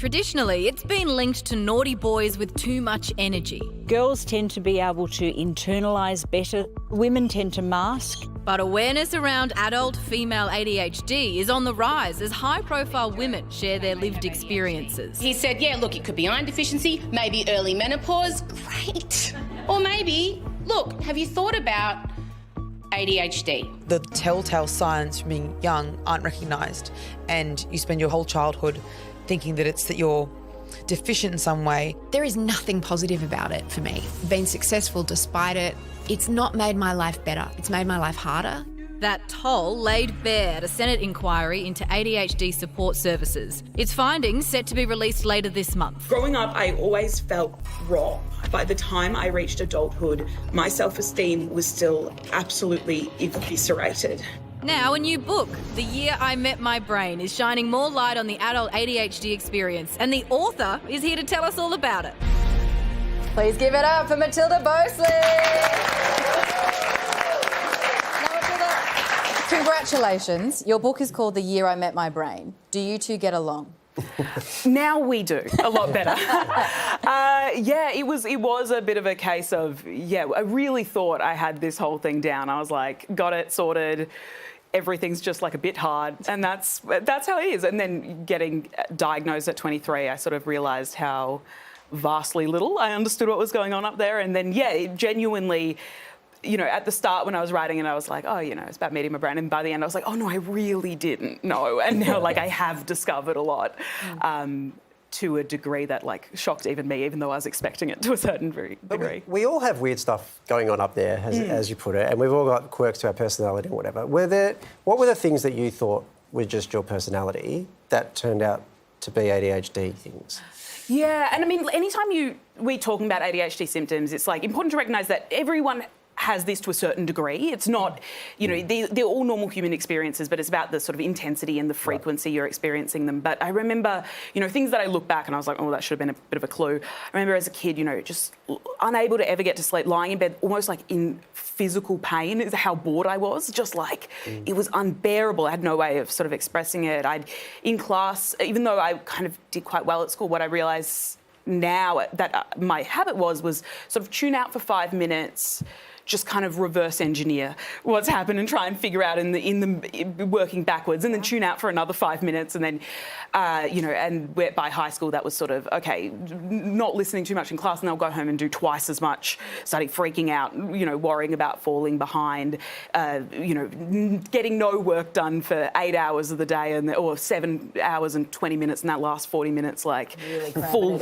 Traditionally, it's been linked to naughty boys with too much energy. Girls tend to be able to internalise better. Women tend to mask. But awareness around adult female ADHD is on the rise as high-profile women share their lived experiences. He said, yeah, look, it could be iron deficiency, maybe early menopause. Great. Or maybe, look, have you thought about ADHD? The telltale signs from being young aren't recognised, and you spend your whole childhood thinking that it's that you're deficient in some way. There is nothing positive about it for me. Being successful despite it, it's not made my life better. It's made my life harder. That toll laid bare at a Senate inquiry into ADHD support services. Its findings set to be released later this month. Growing up, I always felt wrong. By the time I reached adulthood, my self-esteem was still absolutely eviscerated. Now, a new book, The Year I Met My Brain, is shining more light on the adult ADHD experience, and the author is here to tell us all about it. Please give it up for Matilda Bosley. Now, Matilda, congratulations. Your book is called The Year I Met My Brain. Do you two get along? Now we do a lot better. It was a bit of a case of, I really thought I had this whole thing down. I was like, got it sorted. Everything's just like a bit hard, and that's how it is. And then getting diagnosed at 23, I sort of realised how vastly little I understood what was going on up there. And then, it genuinely, at the start when I was writing it, I was like, it's about meeting my brain. And by the end, I was like, oh, no, I really didn't know. And now, I have discovered a lot to a degree that, shocked even me, even though I was expecting it to a certain degree. We all have weird stuff going on up there, as you put it, and we've all got quirks to our personality and whatever. What were the things that you thought were just your personality that turned out to be ADHD things? Yeah, and I mean, anytime we're talking about ADHD symptoms, it's important to recognise that everyone has this to a certain degree. It's not, they're all normal human experiences, but it's about the sort of intensity and the frequency you're experiencing them. But I remember, things that I look back and I was like, oh, that should have been a bit of a clue. I remember as a kid, just unable to ever get to sleep, lying in bed, almost in physical pain is how bored I was. Just it was unbearable. I had no way of sort of expressing it. In class, even though I kind of did quite well at school, what I realised now that my habit was sort of tune out for 5 minutes, just kind of reverse engineer what's happened and try and figure out in the working backwards, and then tune out for another 5 minutes, and then and by high school that was sort of okay, not listening too much in class, and I'll go home and do twice as much, starting freaking out, worrying about falling behind, getting no work done for 8 hours of the day or 7 hours and 20 minutes, and that last 40 minutes really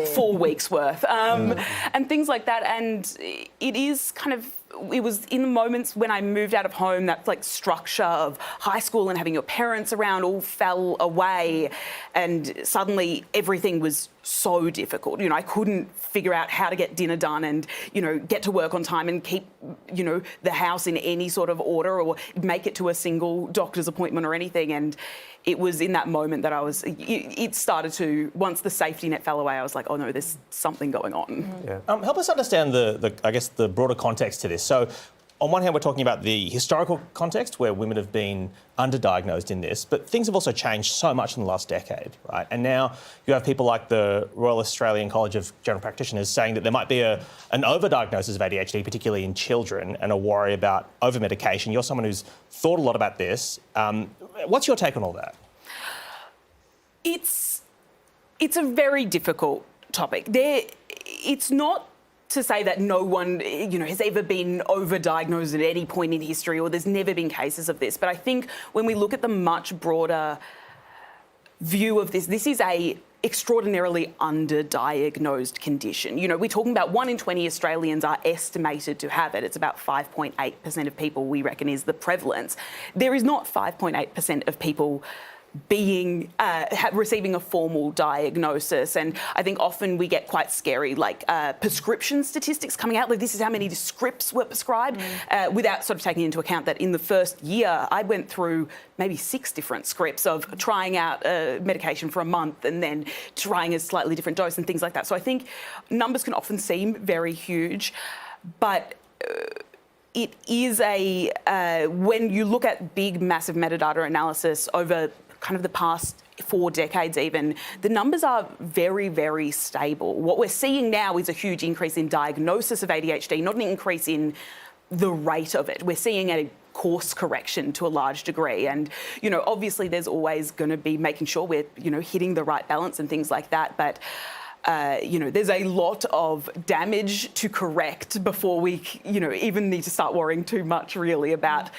full week's worth, and things like that. And it is kind of. It was in the moments when I moved out of home, that structure of high school and having your parents around all fell away, and suddenly everything was so difficult. I couldn't figure out how to get dinner done and, get to work on time and keep, the house in any sort of order or make it to a single doctor's appointment or anything. And it was in that moment that it started to, once the safety net fell away, I was like, oh no, there's something going on. Yeah. Help us understand the broader context to this. So on one hand, we're talking about the historical context where women have been underdiagnosed in this, but things have also changed so much in the last decade, right? And now you have people like the Royal Australian College of General Practitioners saying that there might be an overdiagnosis of ADHD, particularly in children, and a worry about over-medication. You're someone who's thought a lot about this. What's your take on all that? It's a very difficult topic. It's not to say that no one, has ever been overdiagnosed at any point in history, or there's never been cases of this. But I think when we look at the much broader view of this is a extraordinarily underdiagnosed condition. We're talking about 1 in 20 Australians are estimated to have it. It's about 5.8% of people we reckon is the prevalence. There is not 5.8% of people being receiving a formal diagnosis, and I think often we get quite scary prescription statistics coming out, this is how many scripts were prescribed, without sort of taking into account that in the first year I went through maybe 6 different scripts of trying out medication for a month and then trying a slightly different dose and things like that. So I think numbers can often seem very huge, but it is when you look at big, massive metadata analysis over kind of the past 4 decades even, the numbers are very, very stable. What we're seeing now is a huge increase in diagnosis of ADHD, not an increase in the rate of it. We're seeing a course correction to a large degree. And, you know, obviously there's always going to be making sure we're, you know, hitting the right balance and things like that. But, you know, there's a lot of damage to correct before we, you know, even need to start worrying too much really about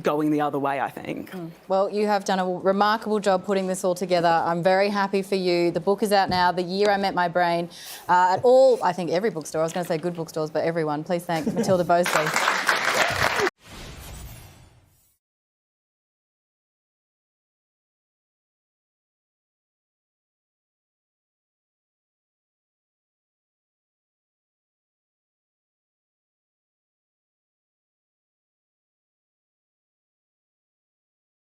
going the other way, I think. Well, you have done a remarkable job putting this all together. I'm very happy for you. The book is out now, The Year I Met My Brain, at all, I think every bookstore. I was going to say good bookstores, but everyone. Please thank Matilda Boseby.